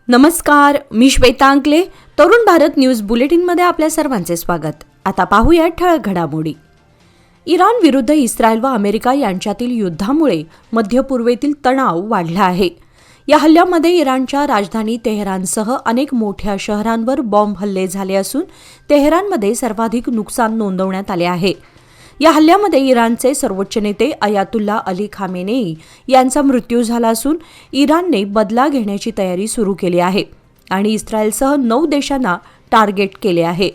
नमस्कार, मी श्वेता अंकले. तरुण भारत न्यूज बुलेटिनमध्ये आपल्या सर्वांचे स्वागत. आता पाहूया ठळक घडामोडी. इराण विरुद्ध इस्रायल व अमेरिका यांच्यातील युद्धामुळे मध्य पूर्वेतील तणाव वाढला आहे. या हल्ल्यामध्ये इराणच्या राजधानी तेहरानसह अनेक मोठ्या शहरांवर बॉम्ब हल्ले झाले असून तेहरानमध्ये सर्वाधिक नुकसान नोंदवण्यात आले आहे. या हल्ल्यामध्ये इराणचे सर्वोच्च नेते अयातुल्ला अली खामेनेई यांचा मृत्यू झाला असून इराणने बदला घेण्याची तयारी सुरू केली आहे आणि इस्रायलसह 9 देशांना टार्गेट केले आहे.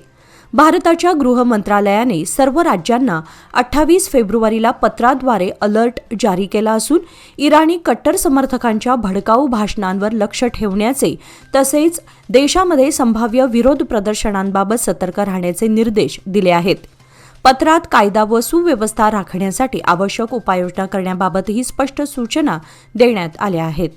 भारताच्या गृह मंत्रालयाने सर्व राज्यांना 28 फेब्रुवारीला पत्राद्वारे अलर्ट जारी केला असून इराणी कट्टर समर्थकांच्या भडकाऊ भाषणांवर लक्ष ठेवण्याचे तसेच देशामध्ये संभाव्य विरोध प्रदर्शनांबाबत सतर्क राहण्याचे निर्देश दिले आहेत. पत्रात कायदा व सुव्यवस्था राखण्यासाठी आवश्यक उपाययोजना करण्याबाबतही स्पष्ट सूचना देण्यात आल्या आहेत.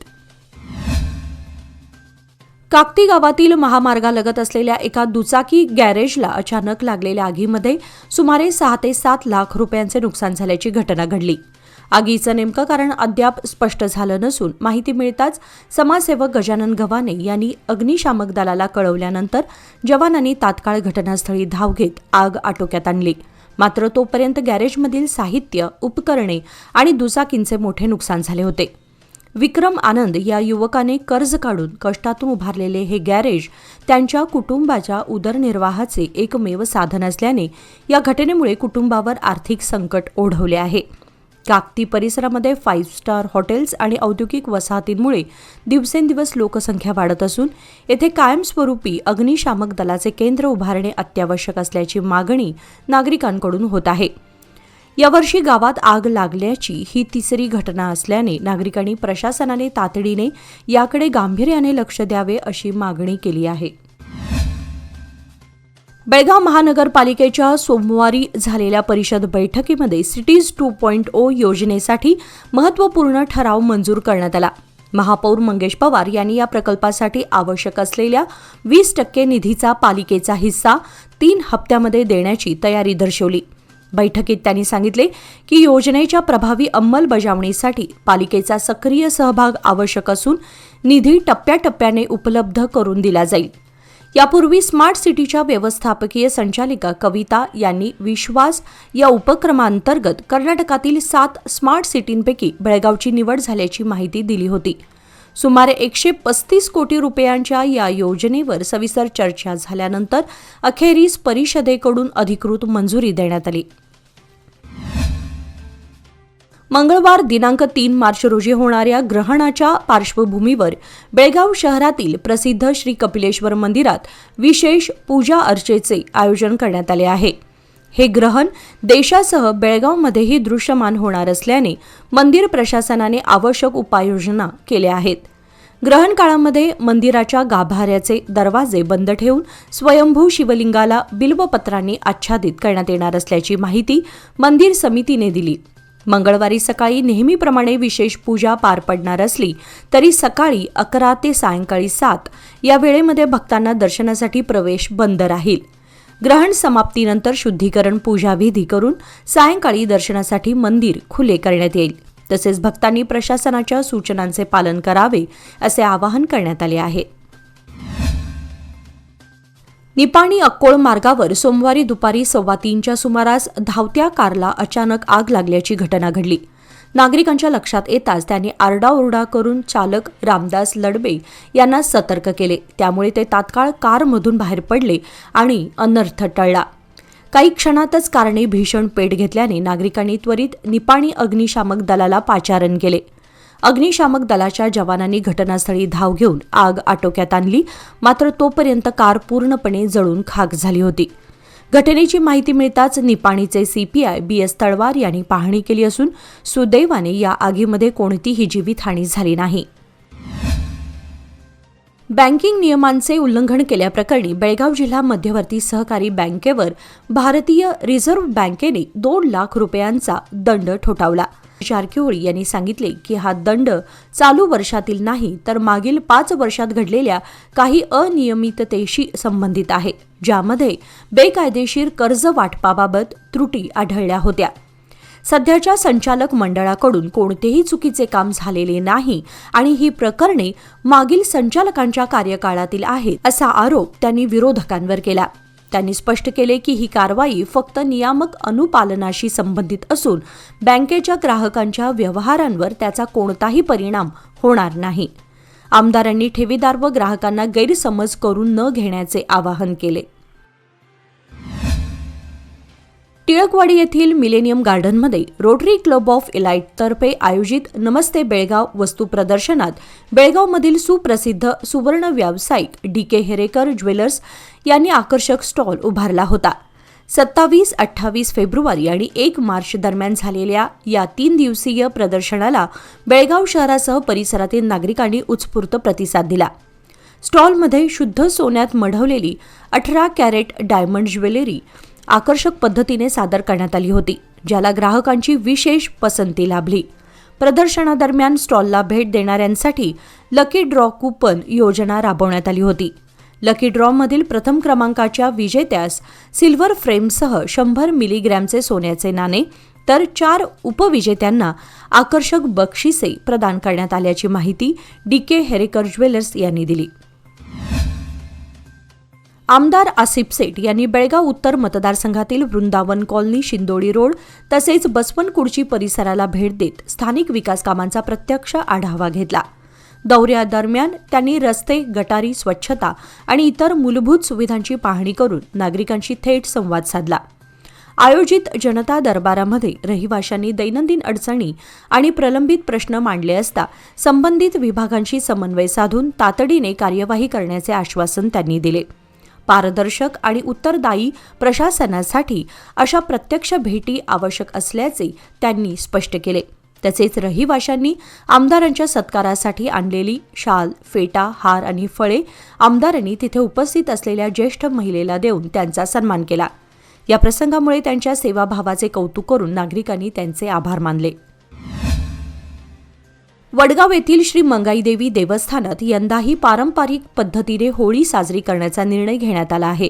काकती गावातील महामार्गालगत असलेल्या एका दुचाकी गॅरेजला अचानक लागलेल्या आगीमध्ये सुमारे 6 ते 7 लाख रुपयांचे नुकसान झाल्याची घटना घडली. आगीचं नेमकं कारण अद्याप स्पष्ट झालं नसून माहिती मिळताच समाजसेवक गजानन गव्हाणे यांनी अग्निशामक दलाला कळवल्यानंतर जवानांनी तात्काळ घटनास्थळी धाव घेत आग आटोक्यात आणली. मात्र तोपर्यंत गॅरेजमधील साहित्य, उपकरणे आणि दुचाकींचे मोठे नुकसान झाले होते. विक्रम आनंद या युवकाने कर्ज काढून कष्टातून उभारलेले हे गॅरेज त्यांच्या कुटुंबाच्या उदरनिर्वाहाचे एकमेव साधन असल्याने या घटनेमुळे कुटुंबावर आर्थिक संकट ओढवले आहे. काकती परिसरामध्ये 5 स्टार हॉटेल्स आणि औद्योगिक वसाहतींमुळे दिवसेंदिवस लोकसंख्या वाढत असून येथे कायमस्वरूपी अग्निशामक दलाचे केंद्र उभारणे अत्यावश्यक असल्याची मागणी नागरिकांकडून होत आहे. यावर्षी गावात आग लागल्याची ही तिसरी घटना असल्याने नागरिकांनी प्रशासनाने तातडीने याकडे गांभीर्याने लक्ष द्यावे अशी मागणी केली आहे. बेळगाव महानगरपालिकेच्या सोमवारी झालेल्या परिषद बैठकीमध्ये सिटीज 2.0 योजनेसाठी महत्त्वपूर्ण ठराव मंजूर करण्यात आला. महापौर मंगेश पवार यांनी या प्रकल्पासाठी आवश्यक असलेल्या 20% निधीचा पालिकेचा हिस्सा 3 हप्त्यामध्ये देण्याची तयारी दर्शवली. बैठकीत त्यांनी सांगितले की योजनेच्या प्रभावी अंमलबजावणीसाठी पालिकेचा सक्रिय सहभाग आवश्यक असून निधी टप्प्याटप्प्याने उपलब्ध करून दिला जाईल. यापूर्वी स्मार्ट सिटीच्या व्यवस्थापकीय संचालिका कविता यांनी विश्वास या उपक्रमांतर्गत कर्नाटकातील 7 स्मार्ट सिटींपैकी बेळगावची निवड झाल्याची माहिती दिली होती. सुमारे 135 कोटी रुपयांच्या या योजनेवर सविस्तर चर्चा झाल्यानंतर अखेरीस परिषदेकडून अधिकृत मंजुरी देण्यात आली. मंगळवार दिनांक 3 मार्च रोजी होणाऱ्या ग्रहणाच्या पार्श्वभूमीवर बेळगाव शहरातील प्रसिद्ध श्री कपिलेश्वर मंदिरात विशेष पूजा अर्चेचे आयोजन करण्यात आले आहे. हे ग्रहण देशासह बेळगावमध्येही दृश्यमान होणार असल्याने मंदिर प्रशासनाने आवश्यक उपाययोजना केल्या आहेत. ग्रहण काळामध्ये मंदिराच्या गाभाऱ्याचे दरवाजे बंद ठेवून स्वयंभू शिवलिंगाला बिल्वपत्रांनी आच्छादित करण्यात येणार असल्याची माहिती मंदिर समितीने दिली. मंगळवारी सकाळी नेहमीप्रमाणे विशेष पूजा पार पडणार असली तरी सकाळी 11 ते सायंकाळी 7 या वेळेमध्ये भक्तांना दर्शनासाठी प्रवेश बंद राहील. ग्रहण समाप्तीनंतर शुद्धीकरण पूजाविधी करून सायंकाळी दर्शनासाठी मंदिर खुले करण्यात येईल. तसेच भक्तांनी प्रशासनाच्या सूचनांचे पालन करावे असे आवाहन करण्यात आले आहे. निपाणी अक्कोळ मार्गावर सोमवारी दुपारी 2:15च्या सुमारास धावत्या कारला अचानक आग लागल्याची घटना घडली. नागरिकांच्या लक्षात येताच त्यांनी आरडाओरडा करून चालक रामदास लडबे यांना सतर्क केले. त्यामुळे ते तात्काळ कारमधून बाहेर पडले आणि अनर्थ टळला. काही क्षणातच कारने भीषण पेट घेतल्याने नागरिकांनी त्वरित निपाणी अग्निशामक दलाला पाचारण केले. अग्निशामक दलाच्या जवानांनी घटनास्थळी धाव घेऊन आग आटोक्यात आणली. मात्र तोपर्यंत कार पूर्णपणे जळून खाक झाली होती. घटनेची माहिती मिळताच निपाणीचे CPI BS तळवार यांनी पाहणी केली असून सुदैवाने या आगीमध्ये कोणतीही जीवितहानी झाली नाही. बँकिंग नियमांचे उल्लंघन केल्याप्रकरणी बेळगाव जिल्हा मध्यवर्ती सहकारी बँकेवर भारतीय रिझर्व्ह बँकेने 2 लाख रुपयांचा दंड ठोठावला. जारकिहोळी यांनी सांगितले की हा दंड चालू वर्षातील नाही तर मागील 5 वर्षात घडलेल्या काही अनियमिततेशी संबंधित आहे, ज्यामध्ये बेकायदेशीर कर्ज वाटपाबाबत त्रुटी आढळल्या होत्या. सध्याच्या संचालक मंडळाकडून कोणतेही चुकीचे काम झालेले नाही आणि ही प्रकरणे मागील संचालकांच्या कार्यकाळातील आहेत असा आरोप त्यांनी विरोधकांवर केला. त्यांनी स्पष्ट केले की ही कारवाई फक्त नियामक अनुपालनाशी संबंधित असून बँकेच्या ग्राहकांच्या व्यवहारांवर त्याचा कोणताही परिणाम होणार नाही. आमदारांनी ठेवीदार व ग्राहकांना गैरसमज करून न घेण्याचे आवाहन केले. टिळकवाडी येथील मिलेनियम गार्डनमध्ये रोटरी क्लब ऑफ इलाइट तर्फे आयोजित नमस्ते बेळगाव वस्तू प्रदर्शनात बेळगावमधील सुप्रसिद्ध सुवर्ण व्यावसायिक DK हेरेकर ज्वेलर्स यांनी आकर्षक स्टॉल उभारला होता. 27-28 फेब्रुवारी आणि 1 मार्च दरम्यान झालेल्या या 3 दिवसीय प्रदर्शनाला बेळगाव शहरासह परिसरातील नागरिकांनी उत्स्फूर्त प्रतिसाद दिला. स्टॉलमध्ये शुद्ध सोन्यात मढवलेली 18 कॅरेट डायमंड ज्वेलरी आकर्षक पद्धतीने सादर करण्यात आली होती, ज्याला ग्राहकांची विशेष पसंती लाभली. प्रदर्शनादरम्यान स्टॉलला भेट देणाऱ्यांसाठी लकी ड्रॉ कूपन योजना राबवण्यात आली होती. लकी ड्रॉमधील प्रथम क्रमांकाच्या विजेत्यास सिल्व्हर फ्रेमसह 100 मिलीग्रॅमचे सोन्याचे नाणे तर 4 उपविजेत्यांना आकर्षक बक्षिसे प्रदान करण्यात आल्याची माहिती DK हेरेकर ज्वेलर्स यांनी दिली. आमदार आसिफ सेठ यांनी बेळगाव उत्तर मतदारसंघातील वृंदावन कॉलनी, शिंदोडी रोड तसेच बसवनकुर्ची परिसराला भेट देत स्थानिक विकास कामांचा प्रत्यक्ष आढावा घेतला. दौऱ्यादरम्यान त्यांनी रस्ते, गटारी, स्वच्छता आणि इतर मूलभूत सुविधांची पाहणी करून नागरिकांशी थेट संवाद साधला. आयोजित जनता दरबारामध्ये रहिवाशांनी दैनंदिन अडचणी आणि प्रलंबित प्रश्न मांडले असता संबंधित विभागांशी समन्वय साधून तातडीने कार्यवाही करण्याचे आश्वासन त्यांनी दिले. पारदर्शक आणि उत्तरदायी प्रशासनासाठी अशा प्रत्यक्ष भेटी आवश्यक असल्याचे त्यांनी स्पष्ट केले. तसेच रहिवाशांनी आमदारांच्या सत्कारासाठी आणलेली शाल, फेटा, हार आणि फळे आमदारांनी तिथे उपस्थित असलेल्या ज्येष्ठ महिलेला देऊन त्यांचा सन्मान केला. या प्रसंगामुळे त्यांच्या सेवाभावाचे कौतुक करून नागरिकांनी त्यांचे आभार मानले. वडगाव येथील श्री मंगाईदेवी देवस्थानात यंदाही पारंपरिक पद्धतीने होळी साजरी करण्याचा निर्णय घेण्यात आला आहे.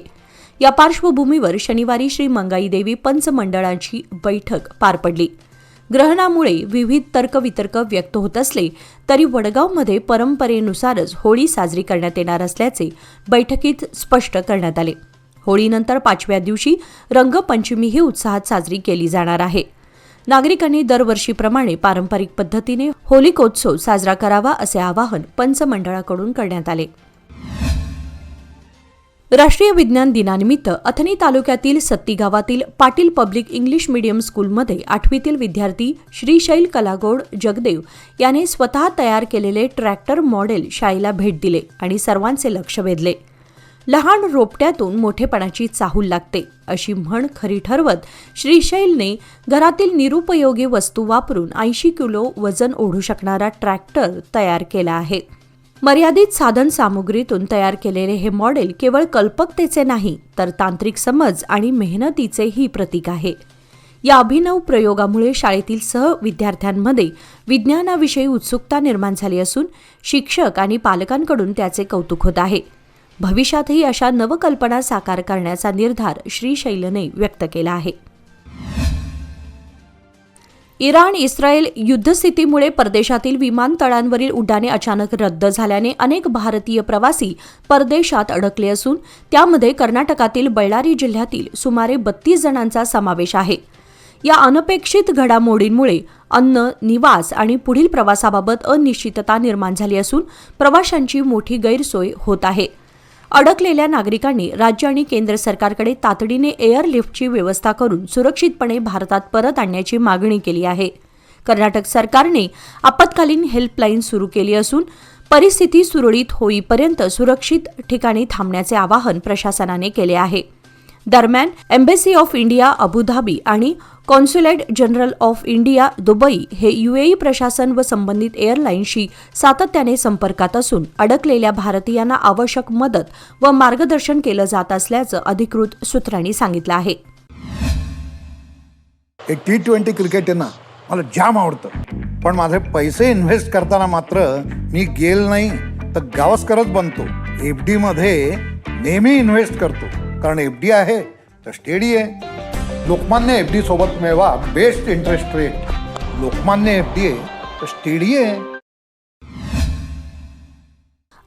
या पार्श्वभूमीवर शनिवारी श्री मंगाईदेवी पंच मंडळाची बैठक पार पडली. ग्रहणामुळे विविध तर्कवितर्क व्यक्त होत असले तरी वडगावमध्ये परंपरेनुसारच होळी साजरी करण्यात येणार असल्याचे बैठकीत स्पष्ट करण्यात आले. होळीनंतर 5व्या दिवशी रंगपंचमीही उत्साहात साजरी केली जाणार आहे. नागरिकांनी दरवर्षीप्रमाणे पारंपरिक पद्धतीने होलिकोत्सव साजरा करावा असे आवाहन पंच मंडळाकडून करण्यात आले. राष्ट्रीय विज्ञान दिनानिमित्त अथणी तालुक्यातील सत्ती गावातील पाटील पब्लिक इंग्लिश मीडियम स्कूलमध्ये 8वीतील विद्यार्थी श्रीशैल कलागौड जगदेव याने स्वतः तयार केलेले ट्रॅक्टर मॉडेल शाळेला भेट दिले आणि सर्वांचे लक्ष वेधले. लहान रोपट्यातून मोठेपणाची चाहूल लागते अशी म्हण खरी ठरवत श्रीशैलने घरातील निरुपयोगी वस्तू वापरून 80 किलो वजन ओढू शकणारा ट्रॅक्टर तयार केला आहे. मर्यादित साधन सामुग्रीतून तयार केलेले हे मॉडेल केवळ कल्पकतेचे नाही तर तांत्रिक समज आणि मेहनतीचेही प्रतीक आहे. या अभिनव प्रयोगामुळे शाळेतील विद्यार्थ्यांमध्ये विज्ञानाविषयी उत्सुकता निर्माण झाली असून शिक्षक आणि पालकांकडून त्याचे कौतुक होत आहे. भविष्यातही अशा नवकल्पना साकार करण्याचा निर्धार श्रीशैलने व्यक्त केला आहे. इराण-इस्रायल युद्धस्थितीमुळे परदेशातील विमानतळांवरील उड्डाणे अचानक रद्द झाल्याने अनेक भारतीय प्रवासी परदेशात अडकले असून त्यामध्ये कर्नाटकातील बळ्ळारी जिल्ह्यातील सुमारे 32 जणांचा समावेश आहे. या अनपेक्षित घडामोडींमुळे अन्न, निवास आणि पुढील प्रवासाबाबत अनिश्चितता निर्माण झाली असून प्रवाशांची मोठी गैरसोय होत आहे. अडकलेल्या नागरिकांनी राज्य आणि केंद्र सरकारकडे तातडीने एअरलिफ्टची व्यवस्था करून सुरक्षितपणे भारतात परत आणण्याची मागणी केली आहे. कर्नाटक सरकारने आपत्कालीन हेल्पलाईन सुरू केली असून परिस्थिती सुरळीत होईपर्यंत सुरक्षित ठिकाणी थांबण्याचे आवाहन प्रशासनाने केले आहे. दरम्यान एम्बेसी ऑफ इंडिया अबुधाबी आणि consulate general of India Dubai हे UAE प्रशासन व संबंधित एअरलाईन्सशी सातत्याने संपर्कात असून अडकलेल्या भारतीयांना आवश्यक मदत व मार्गदर्शन केलं जात असल्याचं अधिकृत सूत्रांनी सांगितलं आहे. T20 क्रिकेट ना मला जाम आवडतं, पण माझे पैसे इन्व्हेस्ट करताना मात्र मी गेल नाही तर गावस्करच बनतो. FD मध्ये नेहमी इन्व्हेस्ट करतो, कारण FD आहे तर स्टेडी आहे. लोकमान्य FD सोबत मिळवा best interest rate. Lokmanya FD आहे तर स्टेडी आहे.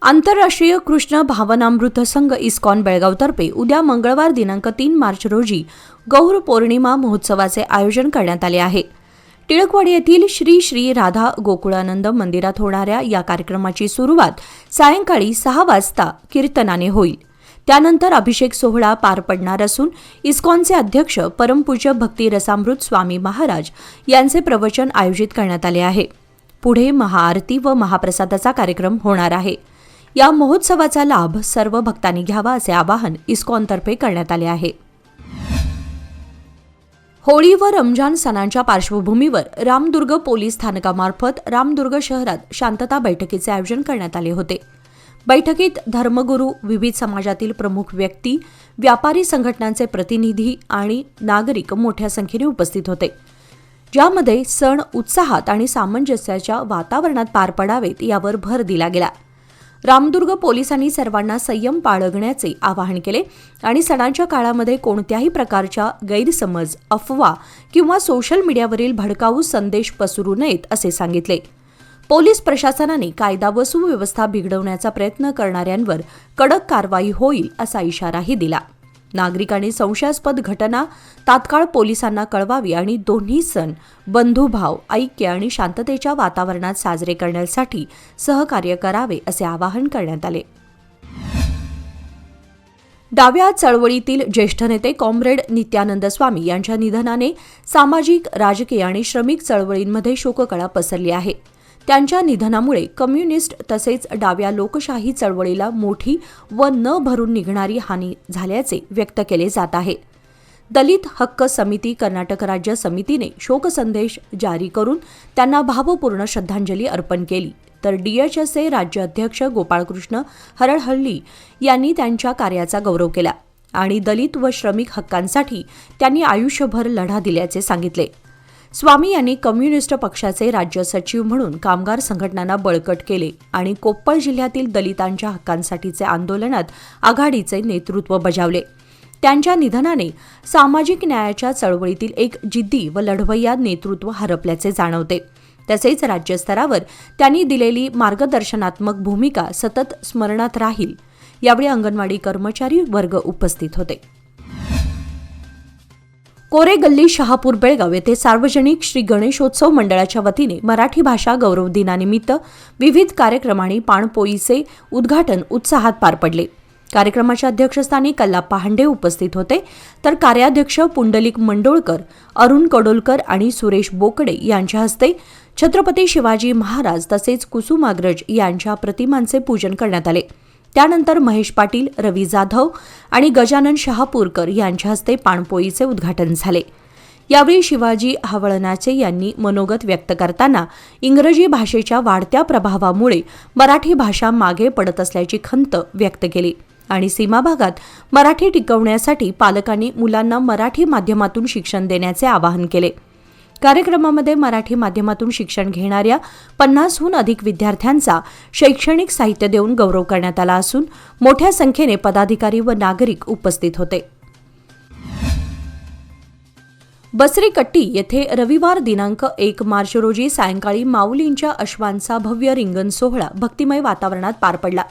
आंतरराष्ट्रीय कृष्ण भावनामृत संघ इस्कॉन बेळगावतर्फे उद्या मंगळवार दिनांक 3 मार्च रोजी गौर पौर्णिमा महोत्सवाचे आयोजन करण्यात आले आहे. टिळकवाडी येथील श्री श्री राधा गोकुळानंद मंदिरात होणाऱ्या या कार्यक्रमाची सुरुवात सायंकाळी 6 वाजता कीर्तनाने होईल. त्यानंतर अभिषेक सोहळा पार पडणार असून इस्कॉनचे अध्यक्ष परमपूज्य भक्ती रसामृत स्वामी महाराज यांचे प्रवचन आयोजित करण्यात आले आहे. पुढे महाआरती व महाप्रसादाचा कार्यक्रम होणार आहे. या महोत्सवाचा लाभ सर्व भक्तांनी घ्यावा असे आवाहन इस्कॉनतर्फे करण्यात आले आहे. होळी व रमजान सणांच्या पार्श्वभूमीवर रामदुर्ग पोलीस स्थानकामार्फत रामदुर्ग शहरात शांतता बैठकीचे आयोजन करण्यात आले होते. बैठकीत धर्मगुरू, विविध समाजातील प्रमुख व्यक्ती, व्यापारी संघटनांचे प्रतिनिधी आणि नागरिक मोठ्या संख्येने उपस्थित होते, ज्यामध्ये सण उत्साहात आणि सामंजस्याच्या वातावरणात पार पडावेत यावर भर दिला गेला. रामदुर्ग पोलिसांनी सर्वांना संयम बाळगण्याचे आवाहन केले आणि सणांच्या काळामध्ये कोणत्याही प्रकारच्या गैरसमज, अफवा किंवा सोशल मीडियावरील भडकाऊ संदेश पसरू नयेत असे सांगितले. पोलीस प्रशासनाने कायदा व सुव्यवस्था बिघडवण्याचा प्रयत्न करणाऱ्यांवर कडक कारवाई होईल असा इशाराही दिला. नागरिकांनी संशयास्पद घटना तात्काळ पोलिसांना कळवावी आणि दोन्ही सण बंधुभाव, ऐक्य आणि शांततेच्या वातावरणात साजरे करण्यासाठी सहकार्य करावे असे आवाहन करण्यात आले. डाव्या चळवळीतील ज्येष्ठ नेते कॉम्रेड नित्यानंद स्वामी यांच्या निधनाने सामाजिक, राजकीय आणि श्रमिक चळवळींमध्ये शोककळा पसरली आहे. त्यांच्या निधनामुळे कम्युनिस्ट तसेच डाव्या लोकशाही चळवळीला मोठी व न भरून निघणारी हानी झाल्याचे व्यक्त केले जात आहे. दलित हक्क समिती कर्नाटक राज्य समितीने शोकसंदेश जारी करून त्यांना भावपूर्ण श्रद्धांजली अर्पण केली, तर DHSचे राज्य अध्यक्ष गोपाळकृष्ण हरळहल्ली यांनी त्यांच्या कार्याचा गौरव केला आणि दलित व श्रमिक हक्कांसाठी त्यांनी आयुष्यभर लढा दिल्याचे सांगितले. स्वामी यांनी कम्युनिस्ट पक्षाचे राज्य सचिव म्हणून कामगार संघटनांना बळकट केले आणि कोप्पळ जिल्ह्यातील दलितांच्या हक्कांसाठीचे आंदोलनात आघाडीचे नेतृत्व बजावले. त्यांच्या निधनाने सामाजिक न्यायाच्या चळवळीतील एक जिद्दी व लढवय्या नेतृत्व हरपल्याचे जाणवते. तसेच राज्यस्तरावर त्यांनी दिलेली मार्गदर्शनात्मक भूमिका सतत स्मरणात राहील. यावेळी अंगणवाडी कर्मचारी वर्ग उपस्थित होते. कोरेगल्ली शहापूर बेळगाव येथे सार्वजनिक श्री गणेशोत्सव मंडळाच्या वतीने मराठी भाषा गौरव दिनानिमित्त विविध कार्यक्रम आणि पाणपोईचे उद्घाटन उत्साहात पार पडले. कार्यक्रमाच्या अध्यक्षस्थानी कल्लाप्पा हांडे उपस्थित होते, तर कार्याध्यक्ष पुंडलिक मंडोळकर, अरुण कडोलकर आणि सुरेश बोकडे यांच्या हस्ते छत्रपती शिवाजी महाराज तसेच कुसुमाग्रज यांच्या प्रतिमांचे पूजन करण्यात आले. त्यानंतर महेश पाटील, रवी जाधव आणि गजानन शहापूरकर यांच्या हस्ते पाणपोईचे उद्घाटन झाले. यावेळी शिवाजी हवळनाचे यांनी मनोगत व्यक्त करताना इंग्रजी भाषेच्या वाढत्या प्रभावामुळे मराठी भाषा मागे पडत असल्याची खंत व्यक्त केली आणि सीमाभागात मराठी टिकवण्यासाठी पालकांनी मुलांना मराठी माध्यमातून शिक्षण देण्याचे आवाहन केले. कार्यक्रमामध्ये मराठी माध्यमातून शिक्षण घेणाऱ्या 50हून अधिक विद्यार्थ्यांचा शैक्षणिक साहित्य देऊन गौरव करण्यात आला असून मोठ्या संख्येने पदाधिकारी व नागरिक उपस्थित होते. बसरीकट्टी येथे रविवार दिनांक 1 मार्च रोजी सायंकाळी माऊलींच्या अश्वांचा भव्य रिंगण सोहळा भक्तिमय वातावरणात पार पडला.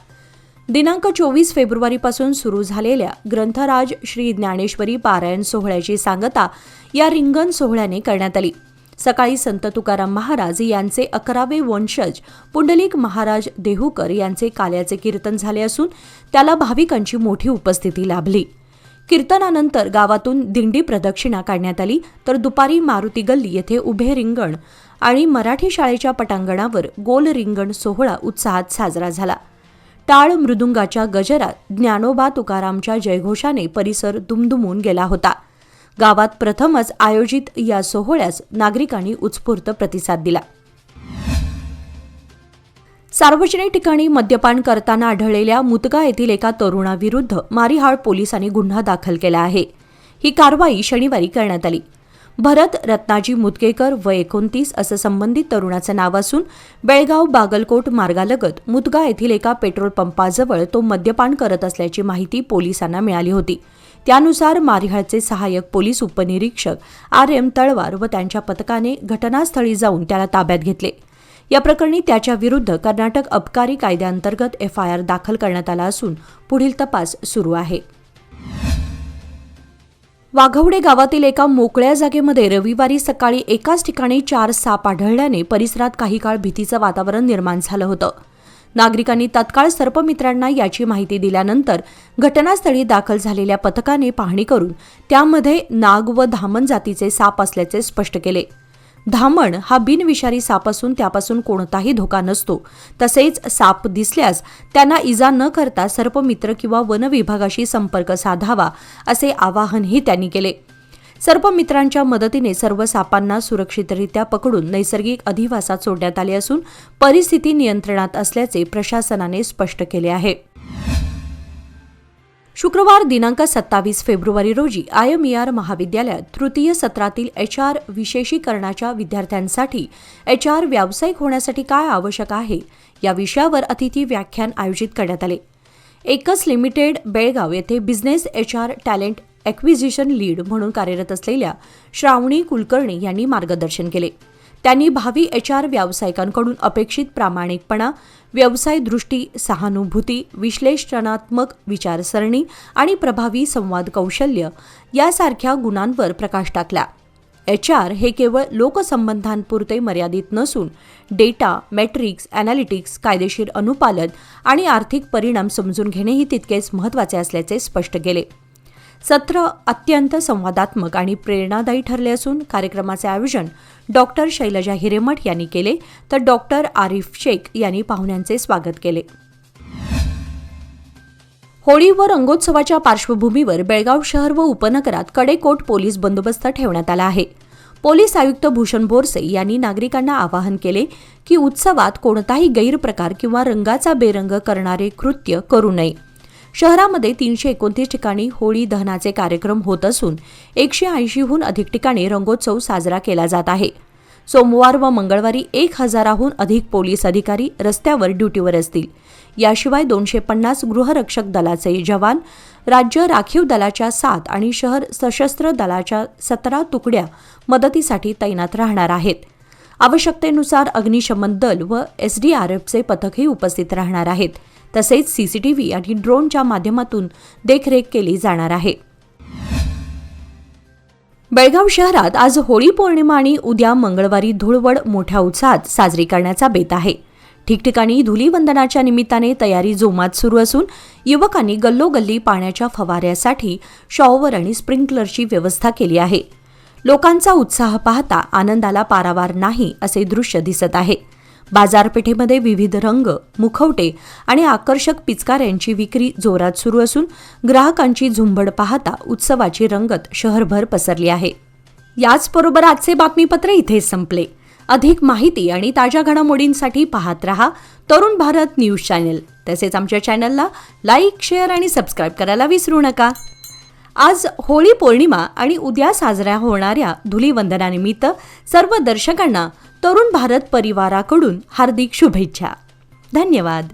दिनांक 24 फेब्रुवारीपासून सुरू झालेल्या ग्रंथराज श्री ज्ञानेश्वरी पारायण सोहळ्याची सांगता या रिंगण सोहळ्याने करण्यात आली. सकाळी संत तुकाराम महाराज यांचे 11वे वंशज पुंडलिक महाराज देहूकर यांचे काल्याचे कीर्तन झाले असून त्याला भाविकांची मोठी उपस्थिती लाभली. कीर्तनानंतर गावातून दिंडी प्रदक्षिणा काढण्यात आली, तर दुपारी मारुती गल्ली येथे उभे रिंगण आणि मराठी शाळेच्या पटांगणावर गोल रिंगण सोहळा उत्साहात साजरा झाला. टाळ मृदुंगाच्या गजरात ज्ञानोबा तुकारामच्या जयघोषाने परिसर दुमदुमून गेला होता. गावात प्रथमच आयोजित या सोहळ्यास नागरिकांनी उत्स्फूर्त प्रतिसाद दिला. सार्वजनिक ठिकाणी मद्यपान करताना आढळलेल्या मुतगा येथील एका तरुणाविरुद्ध मारिहाळ पोलिसांनी गुन्हा दाखल केला आहे. ही कारवाई शनिवारी करण्यात आली. भरत रत्नाजी मुदगेकर वय 29 असं संबंधित तरुणाचं नाव असून बेळगाव बागलकोट मार्गालगत मुतगा येथील एका पेट्रोल पंपाजवळ तो मद्यपान करत असल्याची माहिती पोलिसांना मिळाली होती. त्यानुसार मारिहाळचे सहाय्यक पोलीस उपनिरीक्षक RM तळवार व त्यांच्या पथकाने घटनास्थळी जाऊन त्याला ताब्यात घेतले. या प्रकरणी त्याच्या विरुद्ध कर्नाटक अबकारी कायद्याअंतर्गत FIR दाखल करण्यात आला असून पुढील तपास सुरू आहे. वाघवडे गावातील एका मोकळ्या जागेमध्ये रविवारी सकाळी एकाच ठिकाणी 4 साप आढळल्याने परिसरात काही काळ भीतीचं वातावरण निर्माण झालं होतं. नागरिकांनी तत्काळ सर्पमित्रांना याची माहिती दिल्यानंतर घटनास्थळी दाखल झालेल्या पथकाने पाहणी करून त्यामध्ये नाग व धामण जातीचे साप असल्याचे स्पष्ट केले. धामण हा बिनविषारी साप असून त्यापासून कोणताही धोका नसतो. तसेच साप दिसल्यास त्यांना इजा न करता सर्पमित्र किंवा वन विभागाशी संपर्क साधावा असे आवाहनही त्यांनी केले. सर्पमित्रांच्या मदतीने सर्व सापांना सुरक्षितरित्या पकडून नैसर्गिक अधिवासात सोडण्यात आले असून परिस्थिती नियंत्रणात असल्याचे प्रशासनाने स्पष्ट केले आहे. शुक्रवार दिनांक 27 फेब्रुवारी रोजी IMER महाविद्यालयात तृतीय सत्रातील HR विशेषीकरणाच्या विद्यार्थ्यांसाठी HR व्यावसायिक होण्यासाठी काय आवश्यक आहे या विषयावर अतिथी व्याख्यान आयोजित करण्यात आले. एकच लिमिटेड बेळगाव येथे business HR talent acquisition lead म्हणून कार्यरत असलेल्या श्रावणी कुलकर्णी यांनी मार्गदर्शन केले. त्यांनी भावी HR व्यावसायिकांकडून अपेक्षित प्रामाणिकपणा, व्यवसाय दृष्टी, सहानुभूती, विश्लेषणात्मक विचारसरणी आणि प्रभावी संवाद कौशल्य यासारख्या गुणांवर प्रकाश टाकला. HR हे केवळ लोकसंबंधांपुरते मर्यादित नसून डेटा, मॅट्रिक्स, ॲनालिटिक्स, कायदेशीर अनुपालन आणि आर्थिक परिणाम समजून घेणेही तितकेच महत्त्वाचे असल्याचे स्पष्ट केले. सत्र अत्यंत संवादात्मक आणि प्रेरणादायी ठरले असून कार्यक्रमाचे आयोजन डॉक्टर शैलजा हिरेमठ यांनी केले तर डॉक्टर आरिफ शेख यांनी पाहुण्यांचे स्वागत केले. होळी व रंगोत्सवाच्या पार्श्वभूमीवर बेळगाव शहर व उपनगरात कडेकोट पोलीस बंदोबस्त ठेवण्यात आला आहे. पोलीस आयुक्त भूषण बोरसे यांनी नागरिकांना आवाहन केले की उत्सवात कोणताही गैरप्रकार किंवा रंगाचा बेरंग करणारे कृत्य करू नये. शहरामध्ये 329 ठिकाणी होळी दहनाचे कार्यक्रम होत असून 180हून अधिक ठिकाणी रंगोत्सव साजरा केला जात आहे. सोमवार व मंगळवारी 1000हून अधिक पोलीस अधिकारी रस्त्यावर ड्युटीवर असतील. याशिवाय 250 गृहरक्षक दलाचे जवान, राज्य राखीव दलाच्या 7 आणि शहर सशस्त्र दलाच्या 17 तुकड्या मदतीसाठी तैनात राहणार आहेत. आवश्यकतेनुसार अग्निशमन दल व SDRFचे पथकही उपस्थित राहणार आहेत. तसेच CCTV आणि ड्रोनच्या माध्यमातून देखरेख केली जाणार आहे. बेळगाव शहरात आज होळी पौर्णिमा आणि उद्या मंगळवारी धुळवड मोठ्या उत्साहात साजरी करण्याचा बेत आहे. ठिकठिकाणी धुलीवंदनाच्या निमित्ताने तयारी जोमात सुरू असून युवकांनी गल्लोगल्ली पाण्याच्या फवाऱ्यासाठी शॉवर आणि स्प्रिंकलरची व्यवस्था केली आहे. लोकांचा उत्साह पाहता आनंदाला पारावार नाही असे दृश्य दिसत आहे. बाजारपेठेमध्ये विविध रंग, मुखवटे आणि आकर्षक पिचकाऱ्यांची विक्री जोरात सुरू असून ग्राहकांची झुंबड पाहता उत्सवाची रंगत शहरभर पसरली आहे. याचबरोबर आजचे बातमीपत्र इथेच संपले. अधिक माहिती आणि ताज्या घडामोडींसाठी पाहत रहा तरुण भारत न्यूज चॅनल. तसेच आमच्या चॅनलला लाईक, शेअर आणि सबस्क्राईब करायला विसरू नका. आज होळी पौर्णिमा आणि उद्या साजऱ्या होणाऱ्या धुलीवंदनानिमित्त सर्व दर्शकांना तरुण भारत परिवाराकडून हार्दिक शुभेच्छा. धन्यवाद.